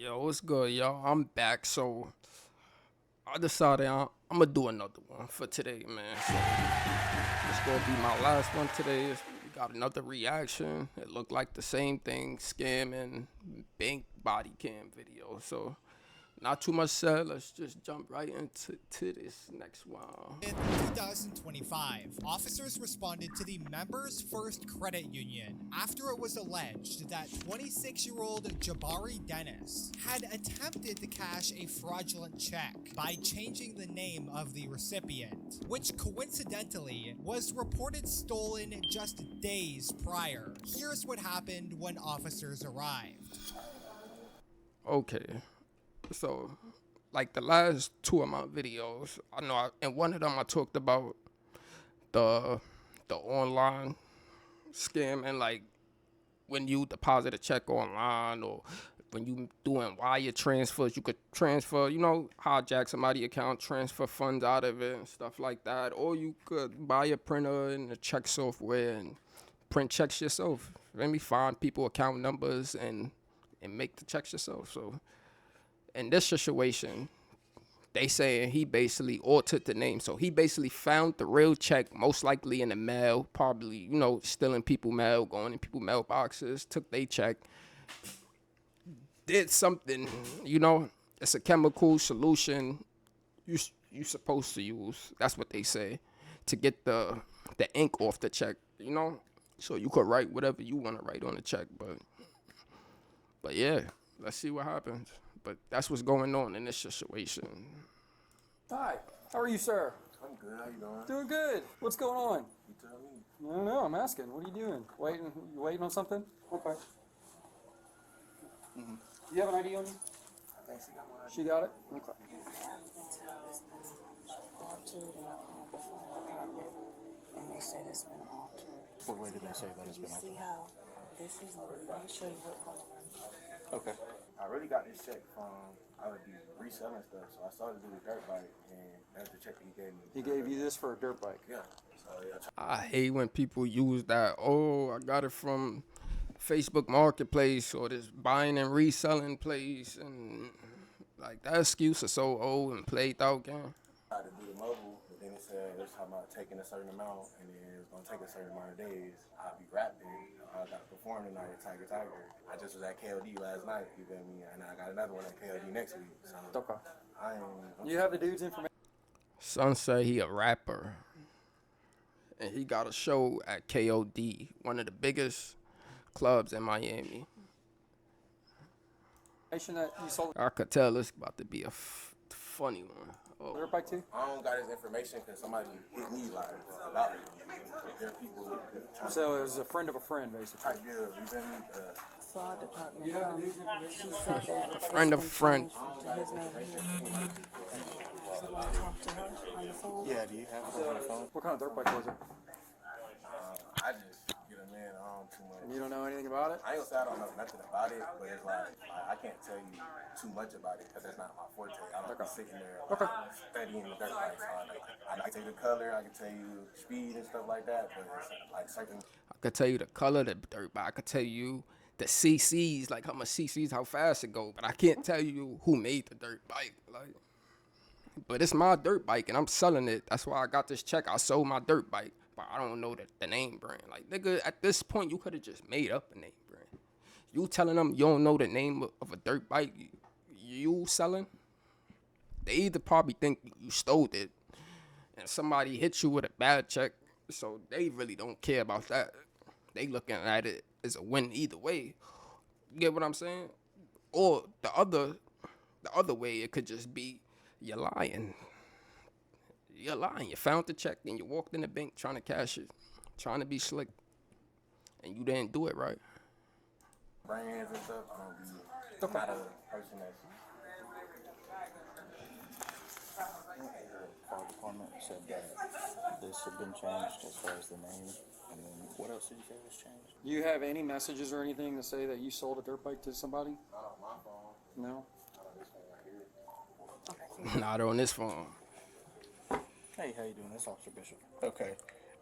Yo, what's good, y'all? I'm back, so I decided I'm gonna do another one for today, man. So it's gonna be my last one today. We got another reaction. It looked like the same thing, scamming bank body cam video. So not too much said. Let's just jump right into this next one. In 2025, officers responded to the Members First Credit Union after it was alleged that 26-year-old Jabari Dennis had attempted to cash a fraudulent check by changing the name of the recipient, which coincidentally was reported stolen just days prior. Here's what happened when officers arrived. Okay, so like the last two of my videos, I know in one of them I talked about the online scam and like when you deposit a check online or when you doing wire transfers, you could transfer, hijack somebody's account, transfer funds out of it and stuff like that. Or you could buy a printer and a check software and print checks yourself. Let me find people account numbers and make the checks yourself. So in this situation, they saying he basically altered the name. So he basically found the real check, most likely in the mail, probably, stealing people mail, going in people mailboxes, took their check, did something, it's a chemical solution you supposed to use. That's what they say, to get the ink off the check, So you could write whatever you want to write on the check, but yeah, let's see what happens. But that's what's going on in this situation. Hi, how are you, sir? I'm good. How you doing? Doing good. What's going on? You tell me. I don't know. I'm asking. What are you doing? Waiting? You waiting on something? Okay. Do you have an ID on you? I think she got one. She got it? Okay. And they said it's been altered. What way did they say that it's been See opened? how this is, let me show you what color. Okay. I really got this check from, I would be reselling stuff, so I started to do the dirt bike, and that's the check he gave me. He gave you this for a dirt bike? Yeah. So, yeah. I hate when people use that, oh, I got it from Facebook Marketplace or this buying and reselling place, and like that excuse is so old and played out, gang. I had to do the mobile, but then it said it was talking about taking a certain amount, and then it was going to take a certain amount of days. I'll be rapping. I got to perform tonight at Tiger. I just was at KLD last night, you feel me? And I got another one at KLD next week. So Okay. I'm You have the dude's information? Son say he a rapper, and he got a show at KOD, one of the biggest clubs in Miami. That you sold I could tell this about to be a funny one. the Oh. dirt bike too? I don't got his information because somebody hit me like about it. There are people trying So it was a friend of a friend, basically. to deal. You feel me? Fraud department. She said that the Friend of a friend. to his name here. Somebody talk to her on the phone. Yeah, do you have it on the phone? What kind of dirt bike was it? I just get a man on too much. And you don't know anything about it? I ain't gonna say I don't know nothing about it, but it's like I can't tell you too much about it because that's not my forte. I don't be sitting there studying the dirt bikes. I can tell you the color, I can tell you speed and stuff like that, but it's like certain. I could tell you the color of the dirt bike. I could tell you the CCs, like how much CCs, how fast it go. But I can't tell you who made the dirt bike. Like, but it's my dirt bike and I'm selling it. That's why I got this check. I sold my dirt bike, but I don't know the name brand. Like, nigga, at this point, you could have just made up a name brand. You telling them you don't know the name of a dirt bike you selling? They either probably think you stole it and somebody hit you with a bad check, so they really don't care about that. They looking at it as a win either way. You get what I'm saying? Or the other way, it could just be you're lying. You're lying. You found the check and you walked in the bank trying to cash it, trying to be slick, and you didn't do it right. Brands and stuff. I'm not a person that's. Fire department said that this had been changed as far as the name, and then what else did you say was changed? Do you have any messages or anything to say that you sold a dirt bike to somebody? Not on my phone. No? Not on this phone right here. Not on this phone. Hey, how you doing? This Officer Bishop. Okay.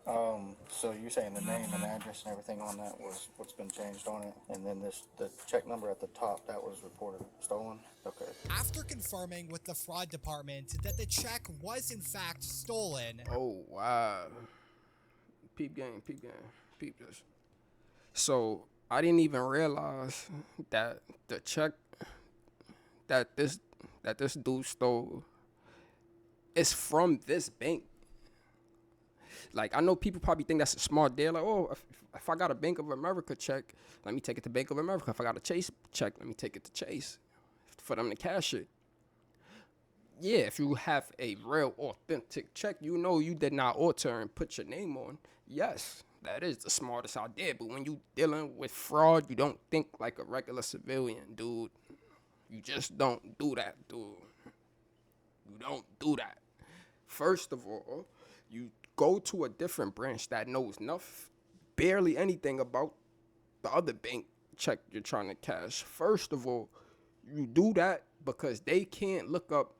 So you're saying the name and address and everything on that was what's been changed on it, and then the check number at the top that was reported stolen? Okay. After confirming with the fraud department that the check was in fact stolen, Oh wow. Peep game, peep this. So I didn't even realize that the check that this dude stole is from this bank. Like, I know people probably think that's a smart deal. Like, oh, if I got a Bank of America check, let me take it to Bank of America. If I got a Chase check, let me take it to Chase for them to cash it. Yeah, if you have a real authentic check, you know you did not alter and put your name on. Yes, that is the smartest idea. But when you dealing with fraud, you don't think like a regular civilian, dude. You just don't do that, dude. You don't do that. First of all, you go to a different branch that knows barely anything about the other bank check you're trying to cash. First of all, you do that because they can't look up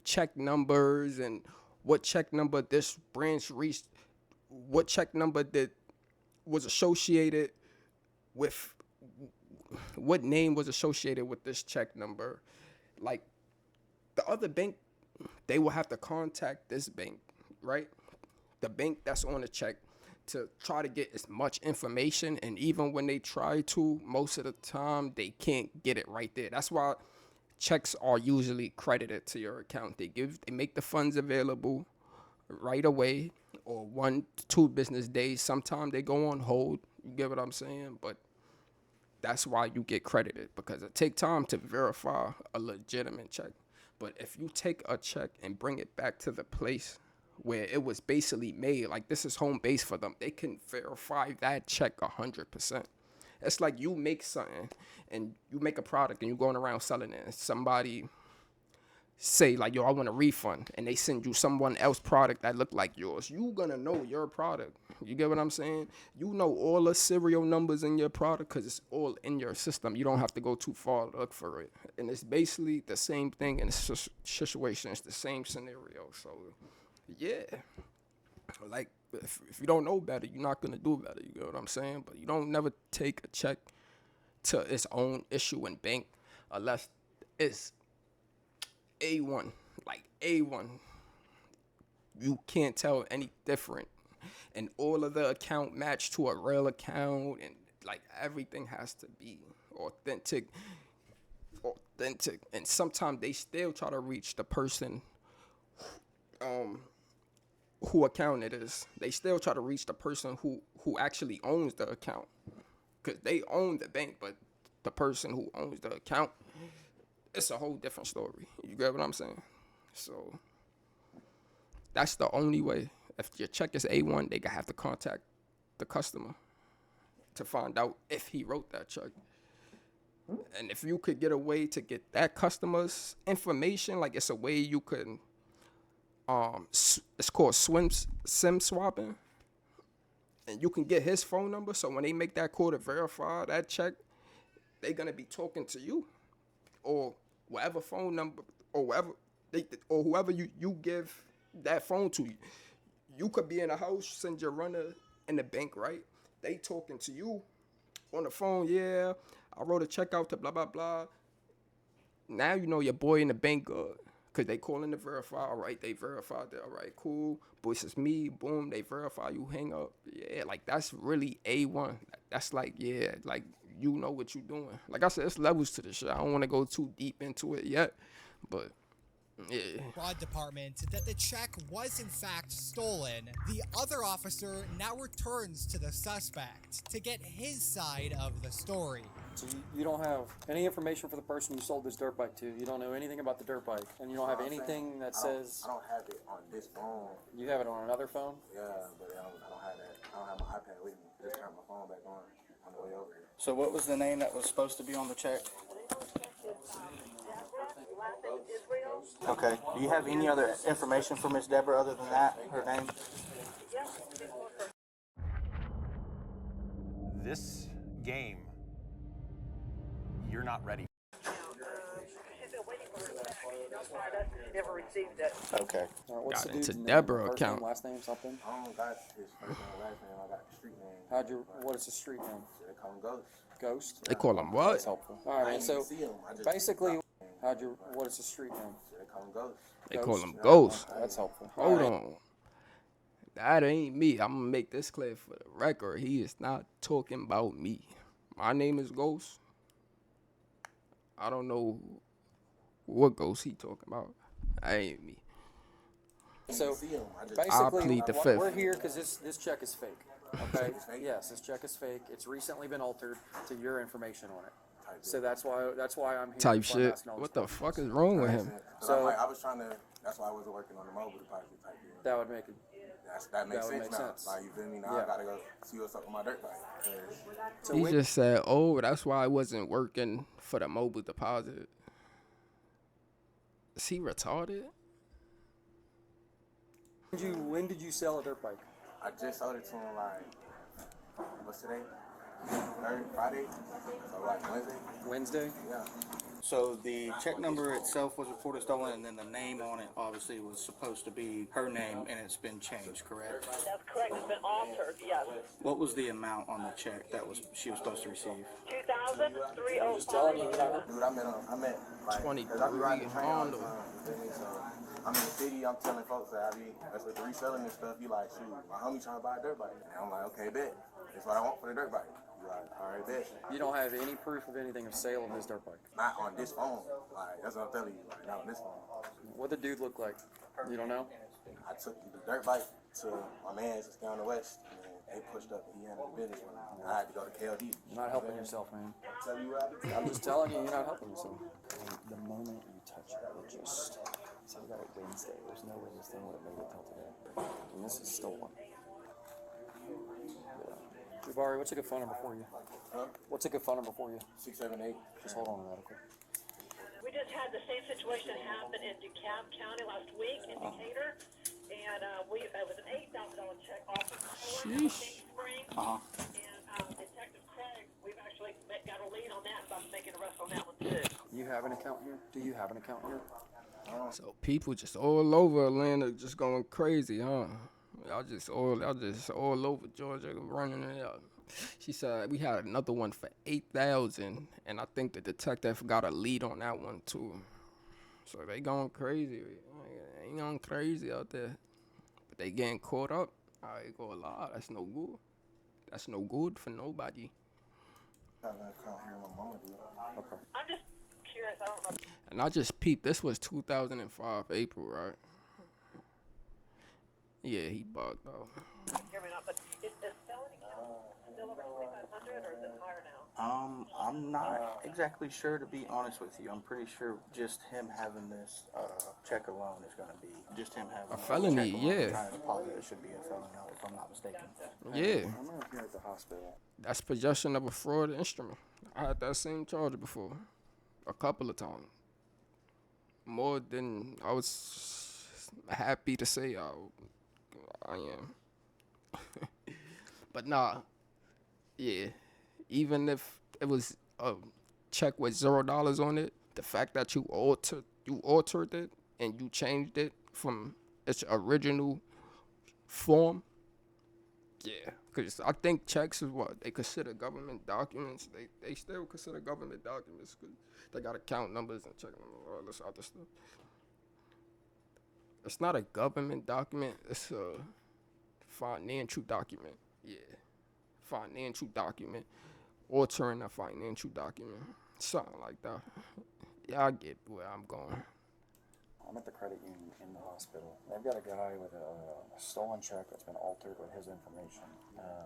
check numbers and what check number this branch reached, what check number that was associated with, what name was associated with this check number. Like, the other bank, they will have to contact this bank, right? The bank that's on the check, to try to get as much information. And even when they try to, most of the time they can't get it right there. That's why checks are usually credited to your account. They make the funds available right away, or 1 to 2 business days. Sometimes they go on hold. You get what I'm saying? But that's why you get credited, because it takes time to verify a legitimate check. But if you take a check and bring it back to the place where it was basically made, like this is home base for them, they can verify that check 100%. It's like you make something and you make a product and you're going around selling it, and somebody say like, yo, I want a refund, and they send you someone else product that look like yours. You gonna know your product. You get what I'm saying? You know all the serial numbers in your product because it's all in your system. You don't have to go too far to look for it. And it's basically the same thing in this situation. It's the same scenario. So yeah, like if you don't know better, you're not gonna do better. You get what I'm saying? But you don't never take a check to its own issue in bank unless it's A1, like A1. You can't tell any different. And all of the account match to a real account, and like everything has to be authentic. And sometimes they still try to reach the person who account it is. They still try to reach the person who actually owns the account, because they own the bank, but the person who owns the account, it's a whole different story. You get what I'm saying? So that's the only way. If your check is A1, they have to contact the customer to find out if he wrote that check. And if you could get a way to get that customer's information, like it's a way you could, it's called SIM swapping. And you can get his phone number, so when they make that call to verify that check, they're gonna be talking to you, or whatever phone number, or whoever you give that phone to. You could be in a house, send your runner in the bank, right? They talking to you on the phone. Yeah, I wrote a check out to blah blah blah. Now you know your boy in the bank good, cause they calling to verify. All right, they verified that. All right, cool. Boys, it's me. Boom, they verify. You hang up. Yeah, like that's really A1. That's like, yeah, like you know what you doing. Like I said, it's levels to this shit. I don't want to go too deep into it yet, but yeah. Fraud department that the check was in fact stolen, the other officer now returns to the suspect to get his side of the story. So you don't have any information for the person you sold this dirt bike to. You don't know anything about the dirt bike, and you don't have anything that says. I don't have it on this phone. You have it on another phone. Yeah, but I don't have that. I don't have my iPad with me. Just turned my phone back on the way over here. So what was the name that was supposed to be on the check? Okay. Do you have any other information for Miss Deborah other than that, her name? This game, you're not ready. Never received it. Okay. What's Got the into dude's name? Deborah First account. name, last name, something? I don't got his first name and last name. I got the street name. What is the street name? They call him Ghost. Ghost? They call him what? That's helpful. All right, man. So basically, what is the street name? They call him Ghost. They call him Ghost. That's helpful. Hold on. That ain't me. I'm gonna make this clear for the record. He is not talking about me. My name is Ghost. I don't know what Ghost he talking about. That ain't me. So I'll plead the fifth. we're here because this check is fake. Okay. Yes, this check is fake. It's recently been altered to your information on it. So that's why I'm here. Type That's why I'm shit. asking all What this the questions. fuck is wrong with him? So I was trying to. That's why I wasn't working on the mobile deposit type deal. That would make it. That makes That would sense make now. sense. Like, you feel me? Now Yeah. I gotta go see what's up with my dirt bike. 'Cause So He when, just said, "Oh, that's why I wasn't working for the mobile deposit." Is he retarded? when did you sell a dirt bike? I just sold it to him like, what's today? Friday? So like Wednesday? Wednesday. Yeah. So the check number itself was reported stolen, and then the name on it obviously was supposed to be her name, and it's been changed, correct? That's correct. It's been altered, yes. What was the amount on the check that she was supposed to receive? 2,305. Just telling you, you know. Dude, I met like, 23 cause I be riding the train all the Honda. time, you feel me? So I'm in the city, I'm telling folks that that's with the reselling and stuff, you like, shoot, my homie trying to buy a dirt bike. And I'm like, okay, bet. That's what I want for the dirt bike. You like, all right, bet. You don't have any proof of anything of sale of this dirt bike. Not on this phone. Like, that's what I'm telling you. Like, not on this phone. What the dude look like? You don't know? I took the dirt bike to my man's that's down the west, and they pushed up and he handled the business. I had to go to KLD. You're not helping yourself, man. Tell you what I did. I'm just telling you, you're not helping yourself. The moment you touch it, it just. So we got it Wednesday. There's no way this thing would have made it till today. And this is stolen. Yeah. Jabari, what's a good phone number for you? Huh? What's a good phone number for you? 678. Just hold on to that, okay? We just had the same situation happen in DeKalb County last week in Decatur. And it was an $8,000 check off of King Spring. And Detective Craig, we've actually got a lead on that, so I'm making a arrest on that one too. You have an account here? Do you have an account here? So people just all over Atlanta just going crazy, huh? Y'all just all over Georgia running it up. She said we had another one for 8,000, and I think the detective got a lead on that one too. So they going crazy. They going crazy out there, but they getting caught up. I ain't gonna lie, that's no good. That's no good for nobody. I got an account here, my mama do. Okay. I'm just curious. I don't know. And I just peeped. This was 2005 April, right? Yeah, he bugged though. Hear me not, but is the felony count still over 2,500 or is it higher now? I'm not exactly sure, to be honest with you. I'm pretty sure just him having this check alone is going to be just him having A this felony, check alone. yeah. Trying to deposit it should be a felony, if I'm not mistaken. Yeah, I'm right here at the hospital. that's possession of a fraud instrument. I had that same charge before, a couple of times. More than I was happy to say I am. But nah, yeah. Even if it was a check with $0 on it, the fact that you altered it and you changed it from its original form, yeah. Because I think checks is what they consider government documents. They still consider government documents because they got account numbers and check numbers and all this other stuff. It's not a government document. It's a financial document. Yeah, financial document. Altering a financial document. Something like that. Yeah, I get where I'm going. I'm at the credit union in the hospital. They've got a guy with a stolen check that's been altered with his information.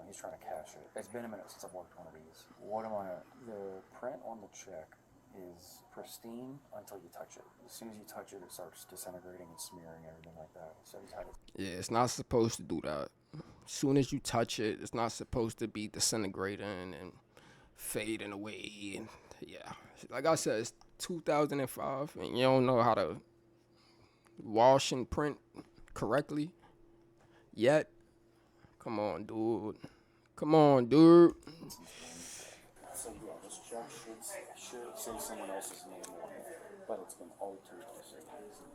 He's trying to cash it. It's been a minute since I've worked one of these. The print on the check is pristine until you touch it. As soon as you touch it, it starts disintegrating and smearing and everything like that. So he's had it. Yeah, it's not supposed to do that. As soon as you touch it, it's not supposed to be disintegrating and fading away. And yeah, like I said, it's 2005, and you don't know how to wash and print correctly yet. Come on, dude. Come on, dude. So yeah, this check should say someone else's name on it. but it's been altered for some reason.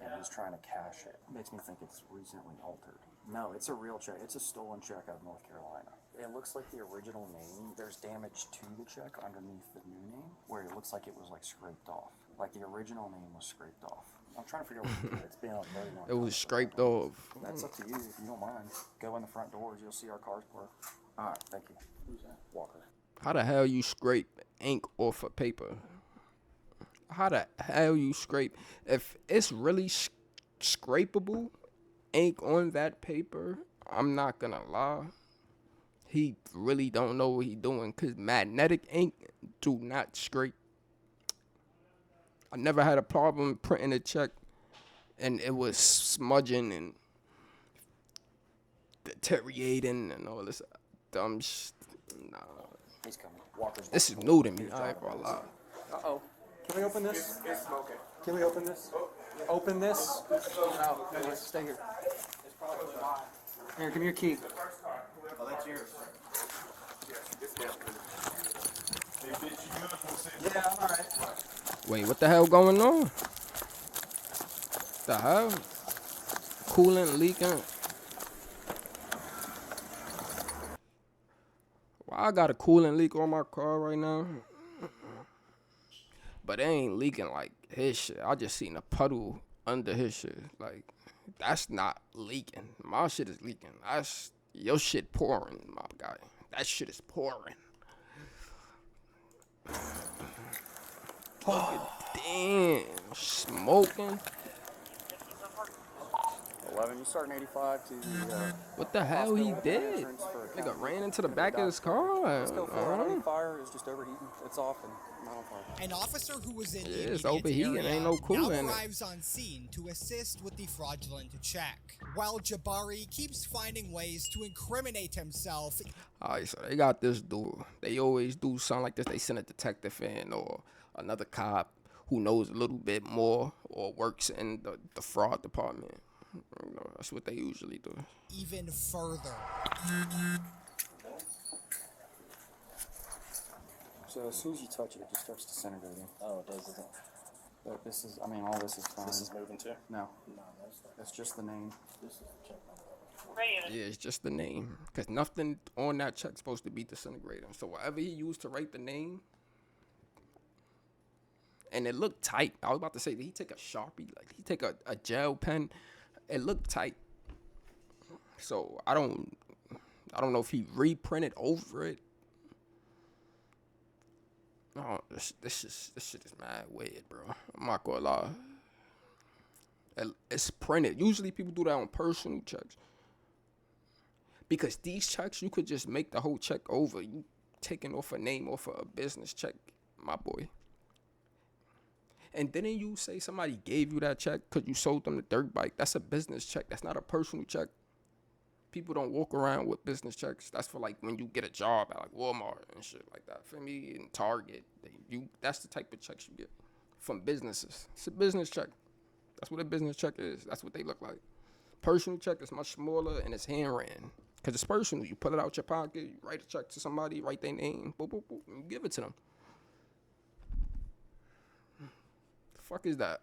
And he's trying to cash it. Makes me think it's recently altered. No, it's a real check. It's a stolen check out of North Carolina. It looks like the original name. There's damage to the check underneath the new name, where it looks like it was like scraped off. Like the original name was scraped off. I'm trying to figure out what to do. It's been a very long time. It was scraped off. That's up to you if you don't mind. Go in the front doors. You'll see our cars parked. All right, thank you. Who's that? Walker. How the hell you scrape ink off of paper? How the hell you scrape? If it's really scrapable ink on that paper, I'm not gonna lie. He really don't know what he doing, cause magnetic ink do not scrape. I never had a problem printing a check and it was smudging and deteriorating and all this dumb shit. Nah. He's coming. Walker's. This is new to me. I ain't gonna lie. Uh-oh. Can we open this? It's smoking. Can we open this? Open this? No, stay here. Here, give me your key. Oh, that's yours. Yeah, I'm alright. Wait, what the hell going on? The hell? Coolant leaking. Well, I got a coolant leak on my car right now. But it ain't leaking like his shit. I just seen a puddle under his shit. Like, that's not leaking. My shit is leaking. That's your shit pouring, my guy. That shit is pouring. Fucking damn. Smoking. 11. You starting 85 to the. What the hell he hospital did? entrance for a Nigga county. ran into the back of his car. Let's go for it. I don't think fire is just overheating. It's off and not on fire. An officer who was in the Yeah, it's immediate overheating, area ain't no coolant in now it. arrives on scene to assist with the fraudulent check, while Jabari keeps finding ways to incriminate himself. Alright, so they got this dude. They always do something like this. They send a detective in or another cop who knows a little bit more or works in the fraud department. You know, that's what they usually do. Even further. So as soon as you touch it, it just starts disintegrating. Oh, it does, But this is, I mean, all this is fine. This is moving too? No. It's just the name. Yeah, it's just the name. Because nothing on that check's supposed to be disintegrating. So whatever he used to write the name, and it looked tight. I was about to say, did he take a Sharpie? Like, he take a gel pen? It looked tight. So I don't know if he reprinted over it. No, this shit is mad weird, bro. I'm not gonna lie. It's printed. Usually people do that on personal checks. Because these checks, you could just make the whole check over. You taking off a name off of a business check, my boy. And didn't you say somebody gave you that check because you sold them the dirt bike? That's a business check. That's not a personal check. People don't walk around with business checks. That's for like when you get a job at like Walmart and shit like that. For me, in Target, that's the type of checks you get from businesses. It's a business check. That's what a business check is. That's what they look like. Personal check is much smaller and it's handwritten. Because it's personal. You pull it out your pocket, you write a check to somebody, write their name, boop, boop, boop, and you give it to them. The fuck is that?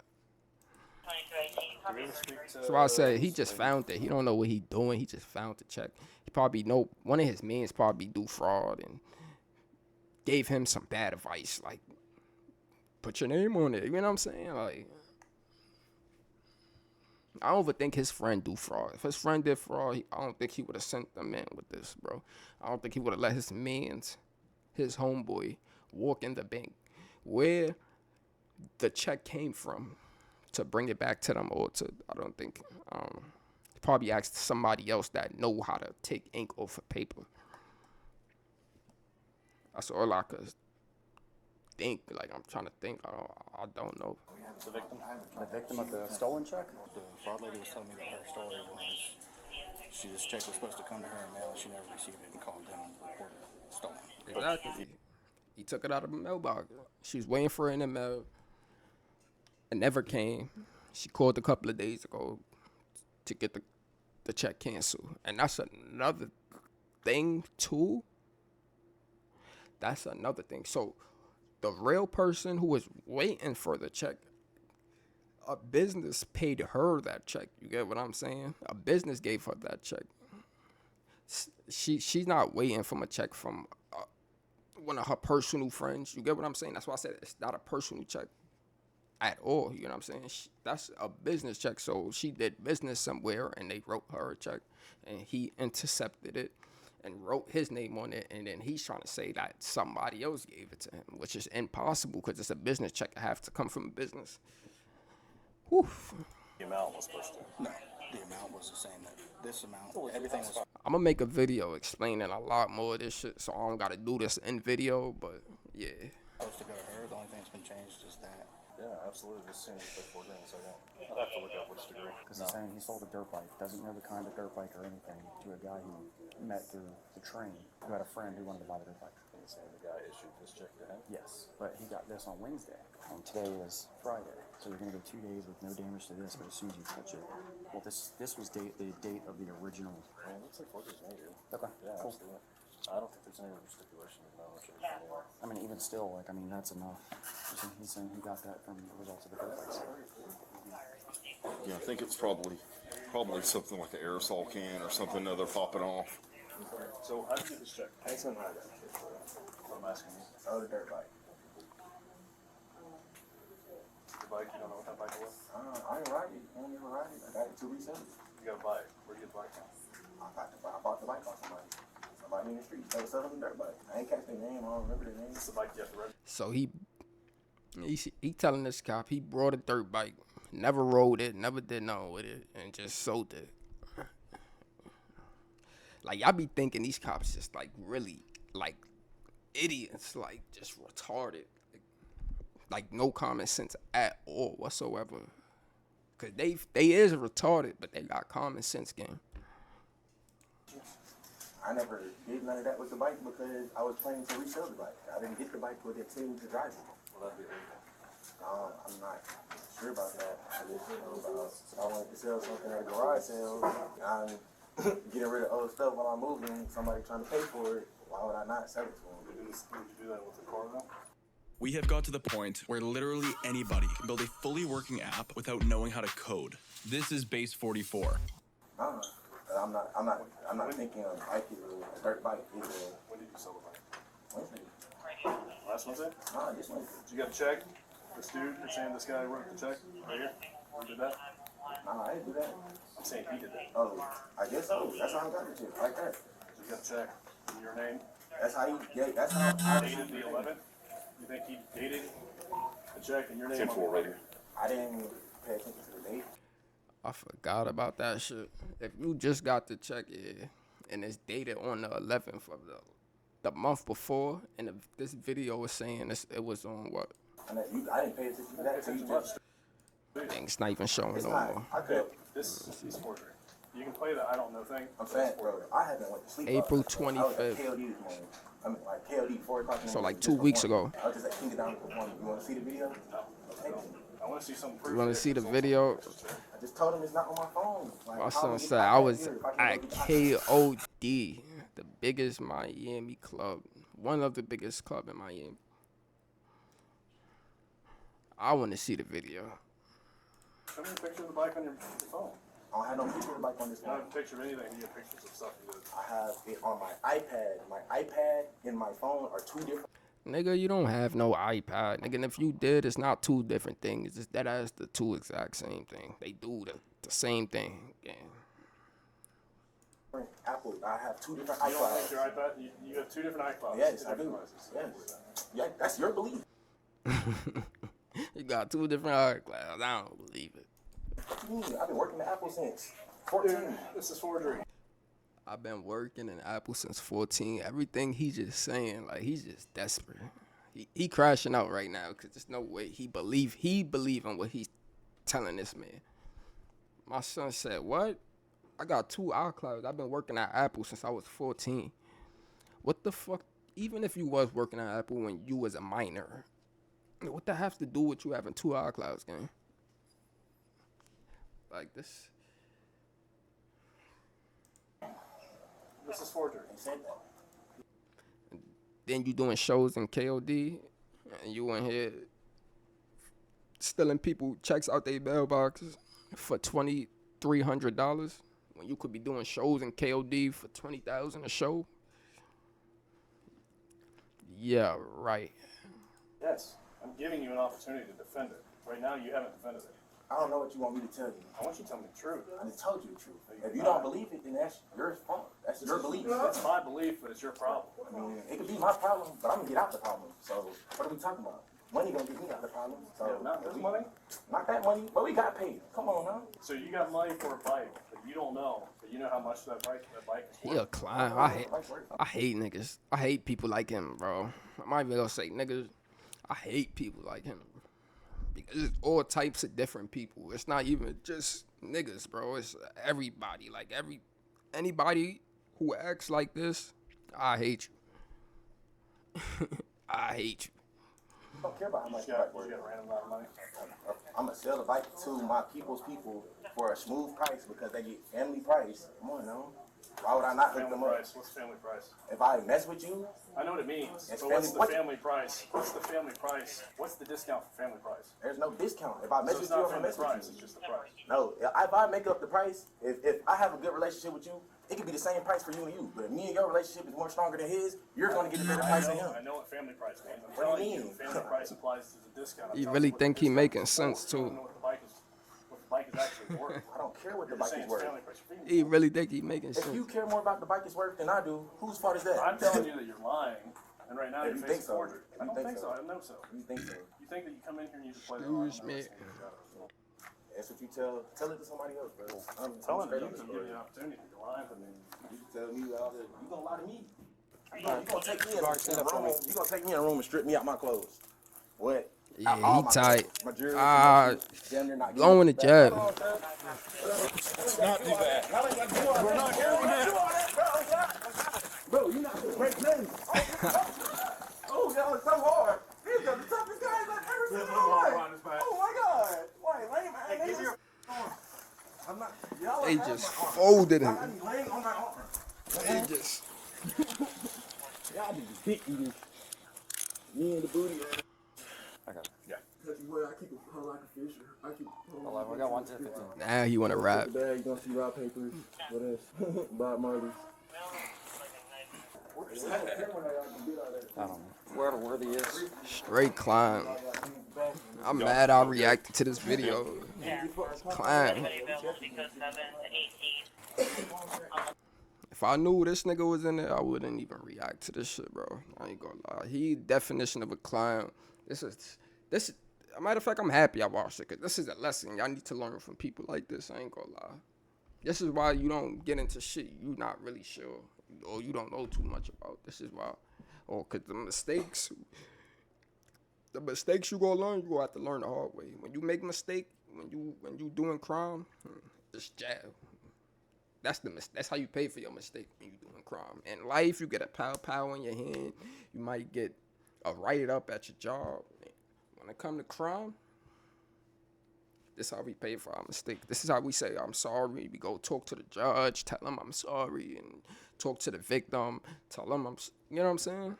That's why I said he just found it. He don't know what he doing. He just found the check. He probably know one of his mans probably do fraud and gave him some bad advice, like put your name on it. You know what I'm saying? Like, I don't even think his friend do fraud. If his friend did fraud, I don't think he would have sent them in with this, bro. I don't think he would have let his mans, his homeboy, walk in the bank where the check came from to bring it back to them, or to, I don't think, he probably asked somebody else that know how to take ink off of paper. That's all I could think. Like, I'm trying to think. I don't know. The victim? The victim of the stolen check? The fraud lady was telling me that her story was this check was supposed to come to her in mail and she never received it and called them and reported it stolen. Exactly. He took it out of the mailbox. She was waiting for it in the mail. It never came. She called a couple of days ago to get the check canceled. And that's another thing, too. That's another thing. So, the real person who was waiting for the check, a business paid her that check. You get what I'm saying? A business gave her that check. She's not waiting for a check from one of her personal friends. You get what I'm saying? That's why I said it's not a personal check at all. You know what I'm saying? That's a business check. So she did business somewhere, and they wrote her a check, and he intercepted it and wrote his name on it, and then he's trying to say that somebody else gave it to him, which is impossible because it's a business check. It have to come from a business. Whew. The amount was supposed to. No, the amount was the same. This amount, everything was. I'm gonna make a video explaining a lot more of this shit, so I don't gotta do this in video, but yeah. Supposed to go to her. The only thing that's been changed is that. Yeah, absolutely. Just seems like 4 grand a second. I'd have to look up which degree. Because he's saying he sold a dirt bike, doesn't know the kind of dirt bike or anything, to a guy who met through the train, who had a friend who wanted to buy the dirt bike. He's saying the guy issued this check to him. Yes, but he got this on Wednesday, and today is Friday. So you're gonna go 2 days with no damage to this, but as soon as you touch it, well, this was the date of the original. I mean, it looks like forgery's major. Okay, Yeah, cool. absolutely. I don't think there's any stipulation of no change anymore. I mean, even still, like, I mean, that's enough. He's saying he got that from the results of the dirt bike sale. Yeah, I think it's probably something like an aerosol can or something that they're popping off. So how did you get this check? I ain't something like that. I'm asking you. Oh, the dirt bike. The bike, you don't know what that bike was? I ain't ride it. I don't even ride it. I got it 2 weeks ago. You gotta buy it. Where'd you get the bike from? I bought the bike off somebody. Somebody in the street. They were selling the dirt bike. I ain't catch their name. I don't remember their name. It's the bike you have to register. So he telling this cop he brought a dirt bike, never rode it, never did nothing with it, and just sold it. Like, y'all be thinking these cops just like really like idiots, like just retarded, like no common sense at all whatsoever. Cause they is retarded, but they got common sense, gang. I never did none of that with the bike because I was planning to resell the bike. I didn't get the bike till they tell me to drive it. Well, that'd be illegal. I'm not sure about that. I just know about I wanted to sell something at a garage sale. I'm getting rid of old stuff while I'm moving. Somebody trying to pay for it. Why would I not sell it to them? Did you do that with the car though? We have got to the point where literally anybody can build a fully working app without knowing how to code. This is Base 44. I don't know. I'm not thinking of bike either. A dirt bike either. When did you sell the bike? Wednesday. Last Wednesday? Nah, this Wednesday. Did you get a check? This dude, you're saying this guy wrote the check right here? Who did that? Nah, I didn't do that. I'm saying he did that. Oh, I guess so. That's how I got the shit. Like that. So you got a check in your name? That's how you get. That's how I Dated the 11th? You think he dated the check in your name? 10-4 right here. I didn't pay attention to the date. I forgot about that shit. If you just got the check, yeah, and it's dated on the 11th of the month before, and this video was saying it was on what? I didn't pay attention to that. So you just, Dang, it's not even showing it's no not. more. I could. This is forgery. You can play the I don't know thing. I'm saying, bro, I haven't went to sleep. April last night. I was at 25th. KOD this morning. I mean, like KOD 4 o'clock in the So, morning. like, 2 weeks ago. I was just at King Down performing. You want to see the video? Okay. I want to see some proof. You want to that see the it's video? I just told him it's not on my phone. Like, My how son would said you I find was here if I at can go get my- KOD, the biggest Miami club, one of the biggest club in Miami. I want to see the video. Show me a picture of the bike on your phone. I don't have no picture of the bike on this You don't phone. have a picture of anything. You have pictures of stuff you did. I have it on my iPad. My iPad and my phone are two different. Nigga, you don't have no iPad. Nigga, and if you did, it's not two different things. It's that as the two exact same thing. They do the same thing. Yeah. Apple. I have two different You don't think iClouds. your iPad? You have 2 different iClouds. Yes, two I do. different devices. Yes. Yeah, that's your belief. You got 2 different iClouds. I don't believe it. What you mean? I've been working at Apple since 14. Dude, this is forgery. I've been working in Apple since 14. Everything he's just saying, like, he's just desperate. He crashing out right now because there's no way he believe in what he's telling this man. My son said, what? I got 2 iClouds. I've been working at Apple since I was 14. What the fuck? Even if you was working at Apple when you was a minor, what that have to do with you having 2 iClouds, gang? Like this. This is forgery. He said that. Then you doing shows in KOD, and you in here stealing people checks out their mailboxes for $2,300 when you could be doing shows in KOD for $20,000 a show. Yeah, right. Yes, I'm giving you an opportunity to defend it. Right now, you haven't defended it. I don't know what you want me to tell you. I want you to tell me the truth. I just told you the truth. If you don't believe it, then that's your fault. That's your belief. It's my belief, but it's your problem. I mean, it could be my problem, but I'm gonna get out the problem. So what are we talking about? Money gonna get me out the problem. So Not this money? not that money, but we got paid. Come on now. So you got money for a bike that you don't know, but you know how much that bike is He worth. a clown. I hate niggas. I hate people like him, bro. I might be gonna say niggas. I hate people like him. Because it's all types of different people. It's not even just niggas, bro. It's everybody. Like anybody who acts like this, I hate you. I hate you. I don't care about how much You the got bike a worth. random amount of money. I'm gonna sell the bike to my people's people for a smooth price because they get family price. Come on now. Why would I not hook Family them up? price. What's family price? If I mess with you, I know what it means. It's But what's family- the family price? What's the family price? What's the discount for family price? there's no discount. If I mess So with it's you, not if I family mess with price, you. it's just the price. No, if I make up the price, if I have a good relationship with you, it could be the same price for you and you. But if me and your relationship is more stronger than his, you're gonna get a better price than him. I know what family price means. I'm What do telling you you, mean? family price applies to the discount. I'm You telling really what think the he discount making is sense, for. I don't too. know what the bike is actually worth. I don't care what the You're bike saying is it's worth. family price. He really think he making If you sense. care more about the bike is worth than I do, whose fault is that? I'm telling you that you're lying, and right now If you're you facing think so. forgery. If I you don't think think so. so. I know so. You think so? You think that you come in here and you just play the Excuse wrong me. notes. That's what you tell it to somebody else, bro. I'm Telling straight you, on the you story. give you an opportunity. You're lying to me. You can tell me all that. You gonna lie to me? You gonna take me in a room? You gonna take me in a room and strip me out my clothes? What? Yeah, All he my tight. clothes. My jewelry, Ah, damn near not blowing the getting it back. jab. It's not too bad. We're not doing that. Bro, you're not gonna break nothing. Oh, that was so hard. These are the toughest guys I've ever seen in my life. Oh my God. Why, lame ass? I'm not. Y'all They have just my arm. folded him. I be laying on my arm. They just. Y'all be dick eaters. Me and the booty. I got it. Yeah. Cause you I keep it whole like a fisher. I keep it whole 11. We got 1 to 15. Now he wanna rap. The bag, you gonna see raw papers. What else? Bob Marley. I don't know. Wherever Worthy is. Straight climb. I'm mad I reacted to this video. Climb. If I knew this nigga was in there, I wouldn't even react to this shit, bro. I ain't gonna lie. He definition of a clown. This. A matter of fact, I'm happy I watched it, cause this is a lesson y'all need to learn from people like this. I ain't gonna lie. This is why you don't get into shit you not really sure, or you don't know too much about. This is why, or cause the mistakes you gonna learn, you gonna have to learn the hard way. When you make a mistake, when you doing crime, it's jail. That's how you pay for your mistake when you doing crime. In life, you get a pow in your hand. You might get a write up at your job. When it come to crime, this is how we pay for our mistake. This is how we say I'm sorry. We go talk to the judge, tell him I'm sorry, and talk to the victim, tell him you know what I'm saying?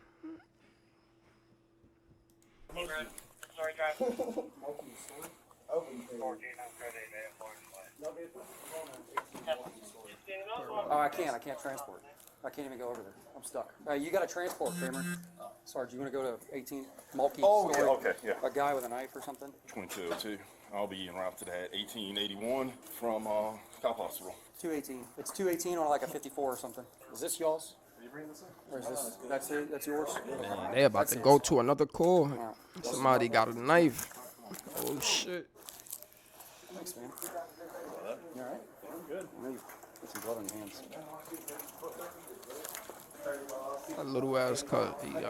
Oh, I can't transport. I can't even go over there. I'm stuck. You got to transport, Kramer. Sarge, you want to go to 18 Mulkey? Oh, yeah, Story? okay, yeah. A guy with a knife or something? 2202. I'll be en route to that 1881 from Cop Hospital. 218. It's 218 on like a 54 or something. Is this y'all's? Or is this? That's yours? Man, they about to go to another call. Somebody got a knife. Oh shit. Thanks, man. You all right? I'm good. I know you put some blood on your hands. A little ass cut. He 11.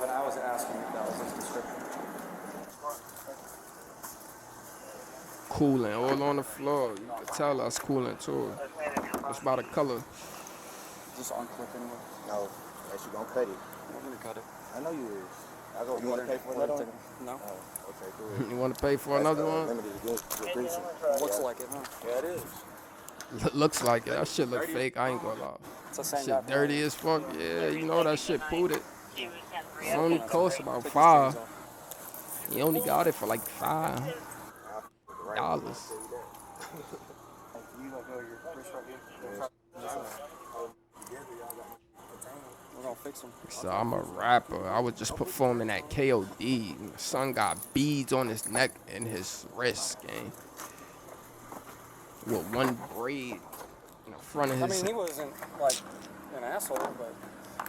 I was asking if that was his description. cooling all on the floor. You can tell us cooling too. It's by the color. Is this unclipped anyway? No, unless you gonna cut it. I'm gonna cut it. I know you is. You wanna pay for another one? No. Okay, cool. You want to pay for another one? Limited edition. Looks like it, huh? Yeah, it is. Looks like it. That shit look fake. I ain't gonna lie. It's the same guy. Shit dirty as fuck. Yeah, you know that shit pooted. It only costs about $5. You only got it for like $5. We're gonna fix them. So I'm a rapper. I was just performing at KOD. My son got beads on his neck and his wrist, gang. With one braid in the front of I his mean, he head. wasn't like an asshole, but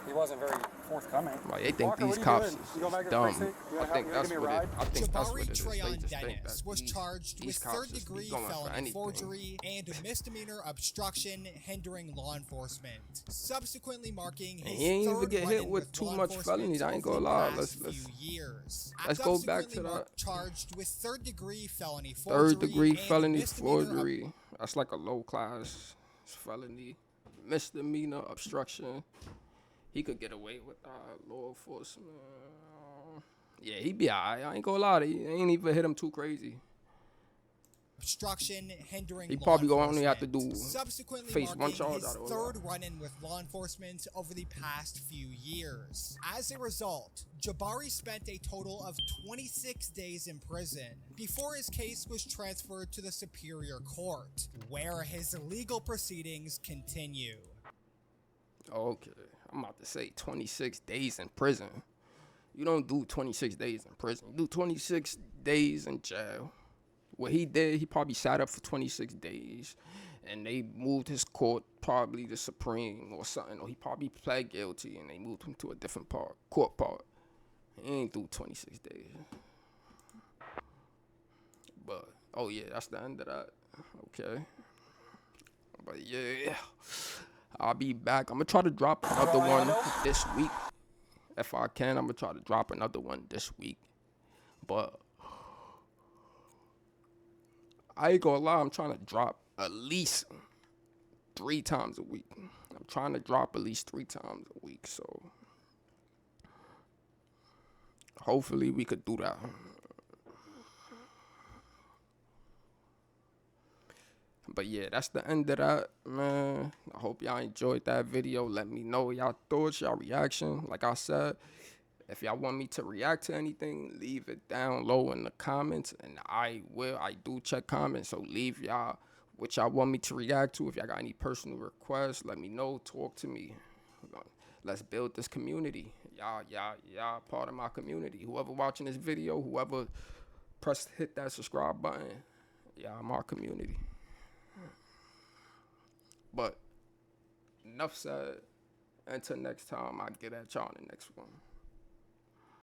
he wasn't very forthcoming. Like, they think Walker, these what are you cops doing? is You going back to the dumb. precinct? You I wanna think give that's me a what it. ride? I think that's what Jabari it is. They Trayon just think Dennis that was these charged with cops just be third-degree going for felony anything. forgery and misdemeanor obstruction hindering law enforcement, subsequently marking And his he ain't even third get hit run-in with too law much enforcement felonies. I ain't over gonna the lie. past Let's few years. let's go back Subsequently to marked- that. charged with third-degree felony forgery Third-degree and felony misdemeanor forgery. That's like a low-class felony. Misdemeanor obstruction. He could get away with law enforcement. Yeah, he be alright. I ain't gonna lie. He ain't even hit him too crazy. obstruction hindering He law probably gonna only have to enforcement, do subsequently face one marking charge his out of all third that. run-in with law enforcement over the past few years. As a result, Jabari spent a total of 26 days in prison before his case was transferred to the Superior Court, where his legal proceedings continue. Okay, I'm about to say 26 days in prison. You don't do 26 days in prison. You do 26 days in jail. What he did, he probably sat up for 26 days, and they moved his court, probably the Supreme or something, or he probably pled guilty, and they moved him to a different court part. He ain't do 26 days. But, oh yeah, that's the end of that. Okay. But yeah, I'll be back. I'm gonna try to drop another one this week. If I can, I'm gonna try to drop another one this week. But I ain't gonna lie, I'm trying to drop at least 3 times a week. I'm trying to drop at least 3 times a week, so hopefully we could do that. But yeah, that's the end of that, man. I hope y'all enjoyed that video. Let me know y'all thoughts, y'all reaction. Like I said, if y'all want me to react to anything, leave it down low in the comments, and I do check comments, so leave y'all what y'all want me to react to. If y'all got any personal requests, let me know, talk to me. Let's build this community. Y'all part of my community. Whoever watching this video, whoever hit that subscribe button, y'all my community. But enough said. Until next time, I'll get at y'all in the next one.